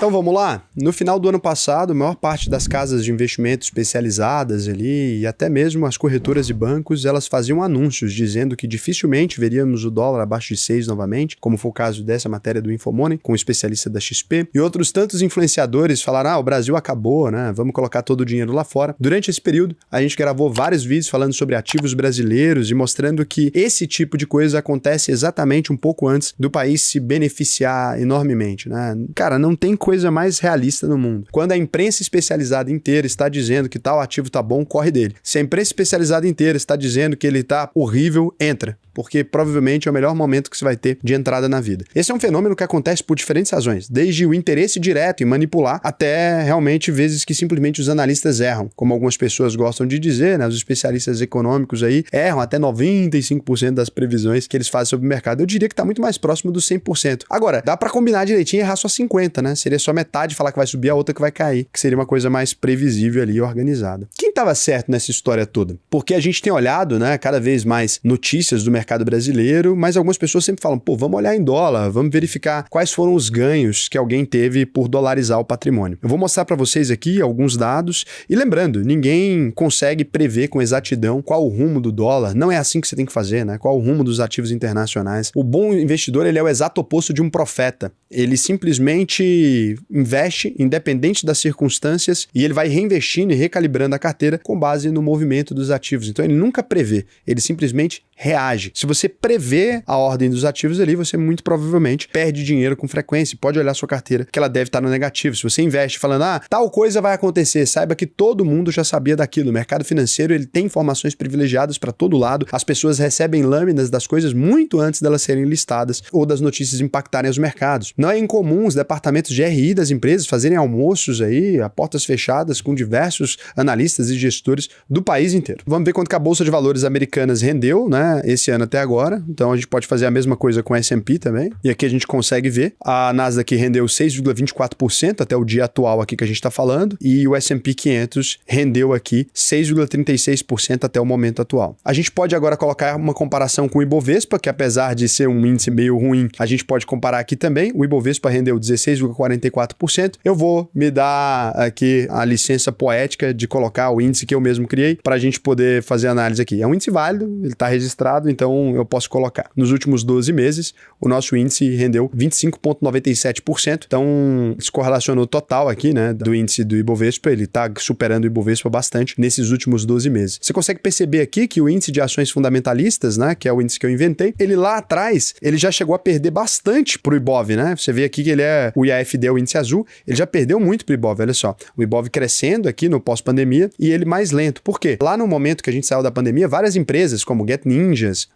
Então vamos lá? No final do ano passado, a maior parte das casas de investimento especializadas ali e até mesmo as corretoras e bancos, elas faziam anúncios dizendo que dificilmente veríamos o dólar abaixo de 6 novamente, como foi o caso dessa matéria do Infomoney, com o especialista da XP. E outros tantos influenciadores falaram, o Brasil acabou, né? Vamos colocar todo o dinheiro lá fora. Durante esse período, a gente gravou vários vídeos falando sobre ativos brasileiros e mostrando que esse tipo de coisa acontece exatamente um pouco antes do país se beneficiar enormemente, né? Cara, não tem coisa mais realista no mundo. Quando a imprensa especializada inteira está dizendo que tal ativo tá bom, corre dele. Se a imprensa especializada inteira está dizendo que ele tá horrível, entra. Porque provavelmente é o melhor momento que você vai ter de entrada na vida. Esse é um fenômeno que acontece por diferentes razões, desde o interesse direto em manipular, até realmente vezes que simplesmente os analistas erram, como algumas pessoas gostam de dizer, né? Os especialistas econômicos aí erram até 95% das previsões que eles fazem sobre o mercado. Eu diria que está muito mais próximo dos 100%. Agora, dá para combinar direitinho e errar só 50%, né? Seria só metade falar que vai subir, a outra que vai cair, que seria uma coisa mais previsível ali e organizada. Quem estava certo nessa história toda? Porque a gente tem olhado, né, cada vez mais notícias do mercado brasileiro, mas algumas pessoas sempre falam, vamos olhar em dólar, vamos verificar quais foram os ganhos que alguém teve por dolarizar o patrimônio. Eu vou mostrar para vocês aqui alguns dados e lembrando, ninguém consegue prever com exatidão qual o rumo do dólar, não é assim que você tem que fazer, né? Qual o rumo dos ativos internacionais. O bom investidor, ele é o exato oposto de um profeta. Ele simplesmente investe, independente das circunstâncias, e ele vai reinvestindo e recalibrando a carteira com base no movimento dos ativos. Então ele nunca prevê, ele simplesmente reage. Se você prevê a ordem dos ativos ali, você muito provavelmente perde dinheiro com frequência. Pode olhar sua carteira, que ela deve estar no negativo. Se você investe falando, tal coisa vai acontecer, saiba que todo mundo já sabia daquilo. O mercado financeiro, ele tem informações privilegiadas para todo lado. As pessoas recebem lâminas das coisas muito antes delas serem listadas ou das notícias impactarem os mercados. Não é incomum os departamentos de RI das empresas fazerem almoços aí, a portas fechadas, com diversos analistas e gestores do país inteiro. Vamos ver quanto que a Bolsa de Valores americanas rendeu, né? Esse ano até agora, então a gente pode fazer a mesma coisa com a S&P também, e aqui a gente consegue ver, a Nasdaq rendeu 6,24% até o dia atual aqui que a gente está falando, e o S&P 500 rendeu aqui 6,36% até o momento atual. A gente pode agora colocar uma comparação com o Ibovespa, que apesar de ser um índice meio ruim, a gente pode comparar aqui também, o Ibovespa rendeu 16,44%, eu vou me dar aqui a licença poética de colocar o índice que eu mesmo criei, para a gente poder fazer a análise aqui. É um índice válido, ele está registrado, então eu posso colocar. Nos últimos 12 meses, o nosso índice rendeu 25,97%, então se correlacionou total aqui, né, do índice do Ibovespa, ele está superando o Ibovespa bastante nesses últimos 12 meses. Você consegue perceber aqui que o índice de ações fundamentalistas, né, que é o índice que eu inventei, ele lá atrás, ele já chegou a perder bastante pro Ibov, né? Você vê aqui que ele é o IAFD, o índice azul, ele já perdeu muito pro Ibov, olha só. O Ibov crescendo aqui no pós-pandemia e ele mais lento. Por quê? Lá no momento que a gente saiu da pandemia, várias empresas como Get Ninjas,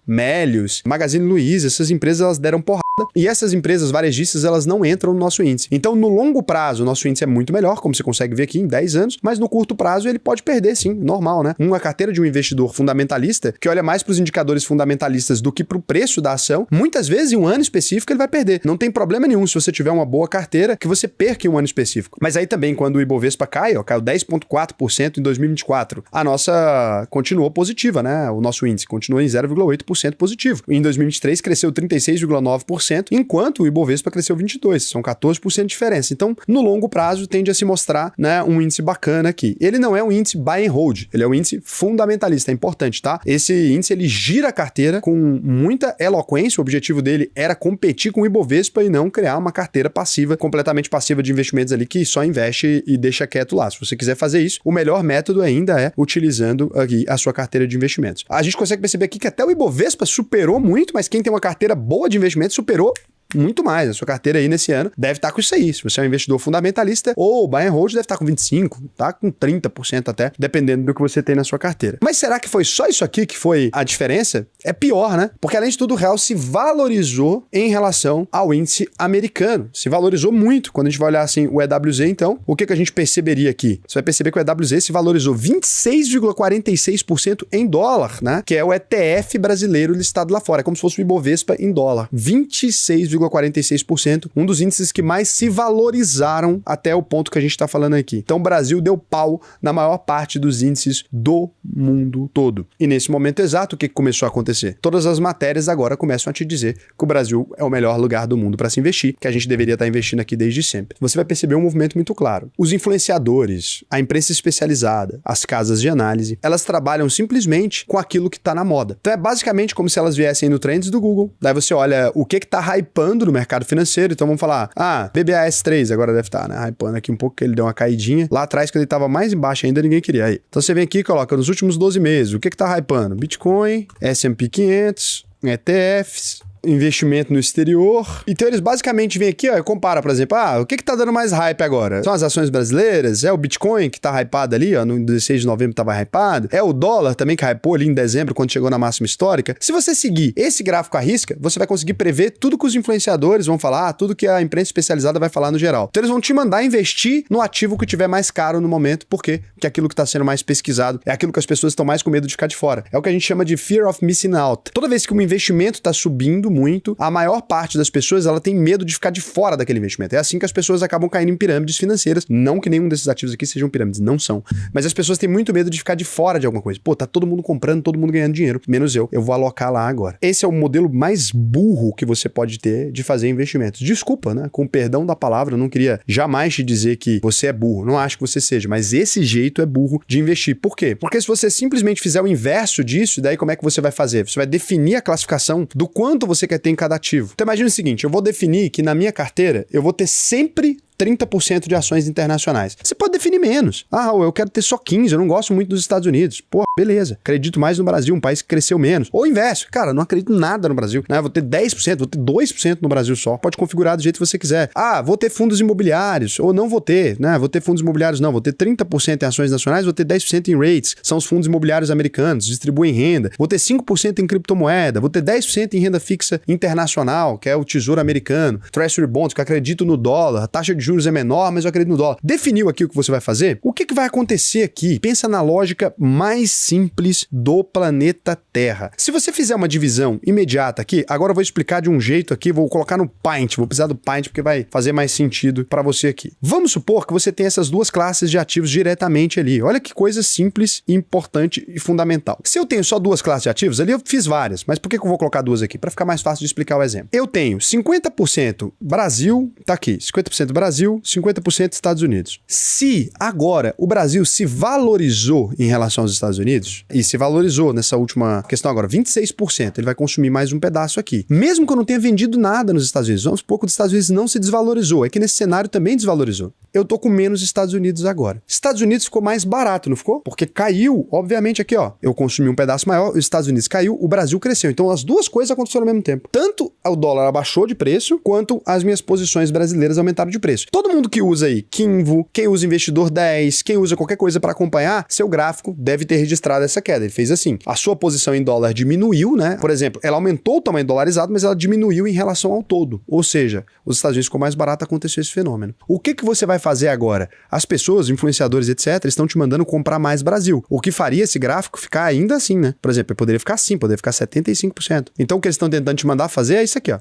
Melius, Magazine Luiza, essas empresas elas deram porrada e essas empresas varejistas elas não entram no nosso índice. Então no longo prazo o nosso índice é muito melhor, como você consegue ver aqui em 10 anos, mas no curto prazo ele pode perder sim, normal, né? Uma carteira de um investidor fundamentalista que olha mais para os indicadores fundamentalistas do que para o preço da ação, muitas vezes em um ano específico ele vai perder. Não tem problema nenhum se você tiver uma boa carteira que você perca em um ano específico. Mas aí também quando o Ibovespa caiu 10,4% em 2024, a nossa continuou positiva, né? O nosso índice continuou em 0,8% positivo. Em 2023 cresceu 36,9%, enquanto o Ibovespa cresceu 22%. São 14% de diferença. Então, no longo prazo, tende a se mostrar, né, um índice bacana aqui. Ele não é um índice buy and hold, ele é um índice fundamentalista, é importante, tá? Esse índice, ele gira a carteira com muita eloquência, o objetivo dele era competir com o Ibovespa e não criar uma carteira passiva, completamente passiva de investimentos ali que só investe e deixa quieto lá. Se você quiser fazer isso, o melhor método ainda é utilizando aqui a sua carteira de investimentos. A gente consegue perceber aqui que até o Ibovespa superou muito, mas quem tem uma carteira boa de investimentos superou muito mais. A sua carteira aí nesse ano deve estar com isso aí. Se você é um investidor fundamentalista, ou buy and hold deve estar com 25%, tá? Com 30% até, dependendo do que você tem na sua carteira. Mas será que foi só isso aqui que foi a diferença? É pior, né? Porque além de tudo, o real se valorizou em relação ao índice americano. Se valorizou muito. Quando a gente vai olhar assim o EWZ, então, o que a gente perceberia aqui? Você vai perceber que o EWZ se valorizou 26,46% em dólar, né? Que é o ETF brasileiro listado lá fora. É como se fosse o Ibovespa em dólar. 26,46%. 2,46%, um dos índices que mais se valorizaram até o ponto que a gente está falando aqui. Então o Brasil deu pau na maior parte dos índices do mundo todo. E nesse momento exato, o que começou a acontecer? Todas as matérias agora começam a te dizer que o Brasil é o melhor lugar do mundo para se investir, que a gente deveria estar investindo aqui desde sempre. Você vai perceber um movimento muito claro. Os influenciadores, a imprensa especializada, as casas de análise, elas trabalham simplesmente com aquilo que está na moda. Então é basicamente como se elas viessem no Trends do Google. Daí você olha o que está hypando no mercado financeiro. Então vamos falar, BBAS3 agora deve estar, né? Hypando aqui um pouco, que ele deu uma caidinha. Lá atrás, quando ele estava mais embaixo ainda, ninguém queria. Aí. Então você vem aqui e coloca nos últimos 12 meses, o que está hypando? Bitcoin, S&P 500, ETFs, investimento no exterior. Então eles basicamente vêm aqui, ó, e compara, por exemplo, o que tá dando mais hype agora? São as ações brasileiras? É o Bitcoin que tá hypado ali, ó, no 16 de novembro tava hypado? É o dólar também que hypou ali em dezembro, quando chegou na máxima histórica? Se você seguir esse gráfico à risca, você vai conseguir prever tudo que os influenciadores vão falar, tudo que a imprensa especializada vai falar no geral. Então eles vão te mandar investir no ativo que tiver mais caro no momento, por quê? Porque aquilo que tá sendo mais pesquisado é aquilo que as pessoas estão mais com medo de ficar de fora. É o que a gente chama de fear of missing out. Toda vez que um investimento tá subindo muito, a maior parte das pessoas, ela tem medo de ficar de fora daquele investimento. É assim que as pessoas acabam caindo em pirâmides financeiras. Não que nenhum desses ativos aqui sejam pirâmides, não são. Mas as pessoas têm muito medo de ficar de fora de alguma coisa. Pô, tá todo mundo comprando, todo mundo ganhando dinheiro, menos eu. Eu vou alocar lá agora. Esse é o modelo mais burro que você pode ter de fazer investimentos. Desculpa, né? Com perdão da palavra, eu não queria jamais te dizer que você é burro. Não acho que você seja, mas esse jeito é burro de investir. Por quê? Porque se você simplesmente fizer o inverso disso, daí como é que você vai fazer? Você vai definir a classificação do quanto você quer ter em cada ativo. Então imagina o seguinte, eu vou definir que na minha carteira eu vou ter sempre 30% de ações internacionais. Você pode definir menos. Eu quero ter só 15%, eu não gosto muito dos Estados Unidos. Pô, beleza. Acredito mais no Brasil, um país que cresceu menos. Ou inverso. Cara, não acredito nada no Brasil. Vou ter 10%, vou ter 2% no Brasil só. Pode configurar do jeito que você quiser. Vou ter fundos imobiliários, ou não vou ter, né? Vou ter fundos imobiliários, não. Vou ter 30% em ações nacionais, vou ter 10% em REITs. São os fundos imobiliários americanos, distribuem renda. Vou ter 5% em criptomoeda, vou ter 10% em renda fixa internacional, que é o Tesouro Americano, Treasury Bonds, que eu acredito no dólar, a taxa de juros é menor, mas eu acredito no dólar. Definiu aqui o que você vai fazer? O que vai acontecer aqui? Pensa na lógica mais simples do planeta Terra. Se você fizer uma divisão imediata aqui, agora eu vou explicar de um jeito aqui, vou colocar no Paint, vou precisar do Paint porque vai fazer mais sentido para você aqui. Vamos supor que você tem essas duas classes de ativos diretamente ali. Olha que coisa simples, importante e fundamental. Se eu tenho só duas classes de ativos, ali eu fiz várias, mas por que eu vou colocar duas aqui? Para ficar mais fácil de explicar o exemplo. Eu tenho 50% Brasil, tá aqui, 50% Brasil, 50% Estados Unidos. Se agora o Brasil se valorizou em relação aos Estados Unidos, e se valorizou nessa última questão agora, 26%, ele vai consumir mais um pedaço aqui. Mesmo que eu não tenha vendido nada nos Estados Unidos, vamos supor que os Estados Unidos não se desvalorizou, é que nesse cenário também desvalorizou. Eu tô com menos Estados Unidos agora. Estados Unidos ficou mais barato, não ficou? Porque caiu, obviamente aqui, ó, eu consumi um pedaço maior, os Estados Unidos caiu, o Brasil cresceu. Então as duas coisas aconteceram ao mesmo tempo. Tanto o dólar abaixou de preço, quanto as minhas posições brasileiras aumentaram de preço. Todo mundo que usa aí Kinvo, quem usa Investidor 10, quem usa qualquer coisa para acompanhar, seu gráfico deve ter registrado essa queda. Ele fez assim, a sua posição em dólar diminuiu, né? Por exemplo, ela aumentou o tamanho dolarizado, mas ela diminuiu em relação ao todo. Ou seja, os Estados Unidos ficou mais barato, aconteceu esse fenômeno. O que você vai fazer agora? As pessoas, influenciadores, etc., estão te mandando comprar mais Brasil. O que faria esse gráfico ficar ainda assim, né? Por exemplo, ele poderia ficar assim, poderia ficar 75%. Então o que eles estão tentando te mandar fazer é isso aqui, ó.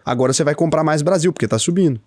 Agora você vai comprar mais Brasil, porque tá subindo.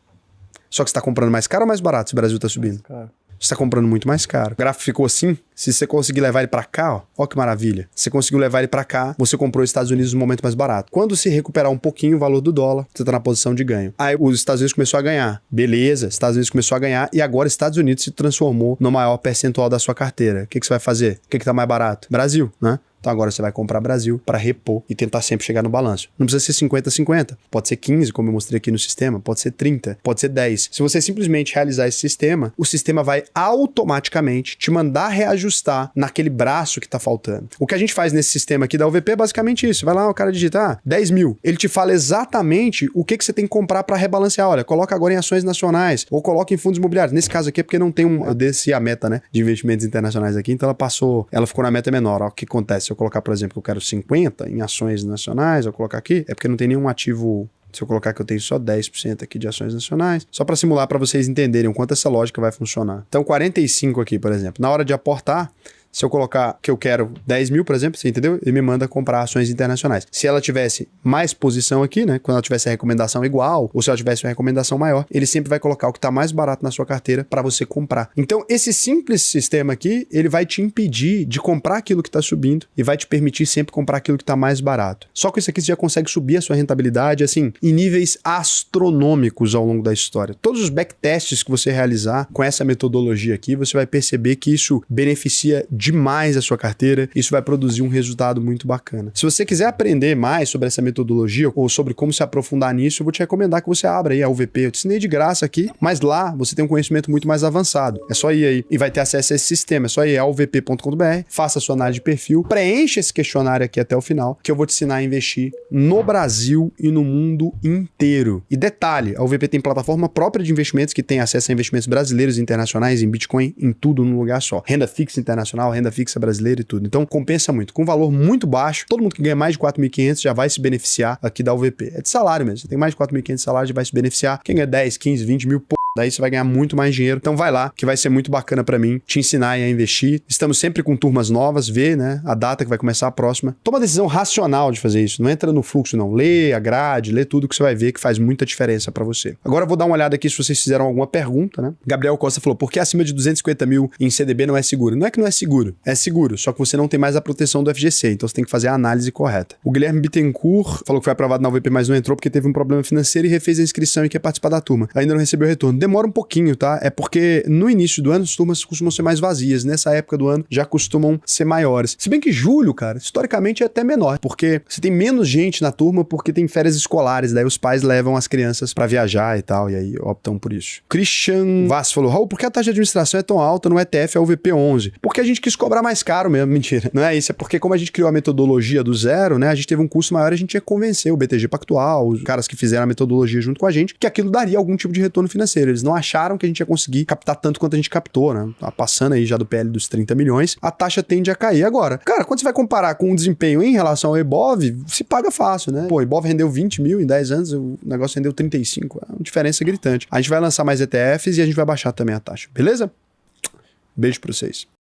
Só que você tá comprando mais caro ou mais barato se o Brasil tá subindo? Caro. Você tá comprando muito mais caro. O gráfico ficou assim. Se você conseguir levar ele para cá, ó que maravilha. Você conseguiu levar ele para cá, você comprou os Estados Unidos no momento mais barato. Quando se recuperar um pouquinho o valor do dólar, você tá na posição de ganho. Aí os Estados Unidos começou a ganhar. Beleza, Estados Unidos começou a ganhar e agora Estados Unidos se transformou no maior percentual da sua carteira. O que você vai fazer? O que tá mais barato? Brasil, né? Então agora você vai comprar Brasil para repor e tentar sempre chegar no balanço. Não precisa ser 50-50, pode ser 15, como eu mostrei aqui no sistema, pode ser 30, pode ser 10. Se você simplesmente realizar esse sistema, o sistema vai automaticamente te mandar reajustar naquele braço que tá faltando. O que a gente faz nesse sistema aqui da UVP é basicamente isso. Vai lá, o cara digita 10 mil. Ele te fala exatamente o que você tem que comprar para rebalancear. Olha, coloca agora em ações nacionais ou coloca em fundos imobiliários. Nesse caso aqui é porque não tem eu desci a meta, né, de investimentos internacionais aqui, então ela ficou na meta menor. Ó, o que acontece? Eu colocar, por exemplo, que eu quero 50 em ações nacionais, eu colocar aqui, é porque não tem nenhum ativo. Se eu colocar que eu tenho só 10% aqui de ações nacionais, só para simular para vocês entenderem o quanto essa lógica vai funcionar. Então, 45 aqui, por exemplo. Na hora de aportar, Se eu colocar que eu quero 10 mil, por exemplo, você entendeu? Ele me manda comprar ações internacionais. Se ela tivesse mais posição aqui, né? Quando ela tivesse a recomendação igual, ou se ela tivesse uma recomendação maior, ele sempre vai colocar o que está mais barato na sua carteira para você comprar. Então, esse simples sistema aqui, ele vai te impedir de comprar aquilo que está subindo e vai te permitir sempre comprar aquilo que está mais barato. Só com isso aqui você já consegue subir a sua rentabilidade, assim, em níveis astronômicos ao longo da história. Todos os backtests que você realizar com essa metodologia aqui, você vai perceber que isso beneficia demais a sua carteira, isso vai produzir um resultado muito bacana. Se você quiser aprender mais sobre essa metodologia ou sobre como se aprofundar nisso, eu vou te recomendar que você abra aí a UVP. Eu te ensinei de graça aqui, mas lá você tem um conhecimento muito mais avançado. É só ir aí e vai ter acesso a esse sistema. É só ir a uvp.com.br, faça a sua análise de perfil, preencha esse questionário aqui até o final, que eu vou te ensinar a investir no Brasil e no mundo inteiro. E detalhe, a UVP tem plataforma própria de investimentos que tem acesso a investimentos brasileiros e internacionais em Bitcoin, em tudo num lugar só. Renda fixa internacional, renda fixa brasileira e tudo. Então compensa muito. Com valor muito baixo, todo mundo que ganha mais de 4.500 já vai se beneficiar aqui da UVP. É de salário mesmo. Você tem mais de 4.500 de salário, já vai se beneficiar. Quem ganha 10, 15, 20 mil, daí você vai ganhar muito mais dinheiro. Então vai lá, que vai ser muito bacana pra mim te ensinar a investir. Estamos sempre com turmas novas, vê, né, a data que vai começar a próxima. Toma a decisão racional de fazer isso. Não entra no fluxo, não. Lê a grade, lê tudo que você vai ver que faz muita diferença pra você. Agora eu vou dar uma olhada aqui se vocês fizeram alguma pergunta, né? Gabriel Costa falou, por que acima de 250 mil em CDB não é seguro? Não é que não é seguro. É seguro, só que você não tem mais a proteção do FGC. Então você tem que fazer a análise correta. O Guilherme Bittencourt falou que foi aprovado na UVP, mas não entrou porque teve um problema financeiro e refez a inscrição e quer participar da turma. Ainda não recebeu retorno. Demora um pouquinho, tá? É porque no início do ano as turmas costumam ser mais vazias. Nessa época do ano já costumam ser maiores. Se bem que julho, cara, historicamente é até menor, porque você tem menos gente na turma porque tem férias escolares, daí os pais levam as crianças pra viajar e tal, e aí optam por isso. Christian Vaz falou, Raul, por que a taxa de administração é tão alta no ETF UVP11? Porque a gente quis cobrar mais caro mesmo. Mentira. Não é isso, é porque como a gente criou a metodologia do zero, né, a gente teve um custo maior, a gente ia convencer o BTG Pactual, os caras que fizeram a metodologia junto com a gente, que aquilo daria algum tipo de retorno financeiro. Eles não acharam que a gente ia conseguir captar tanto quanto a gente captou, né? Tá passando aí já do PL dos 30 milhões, a taxa tende a cair. Agora, cara, quando você vai comparar com o desempenho em relação ao Ibov, se paga fácil, né? Pô, o Ibov rendeu 20 mil em 10 anos, o negócio rendeu 35. É uma diferença gritante. A gente vai lançar mais ETFs e a gente vai baixar também a taxa, beleza? Beijo pra vocês.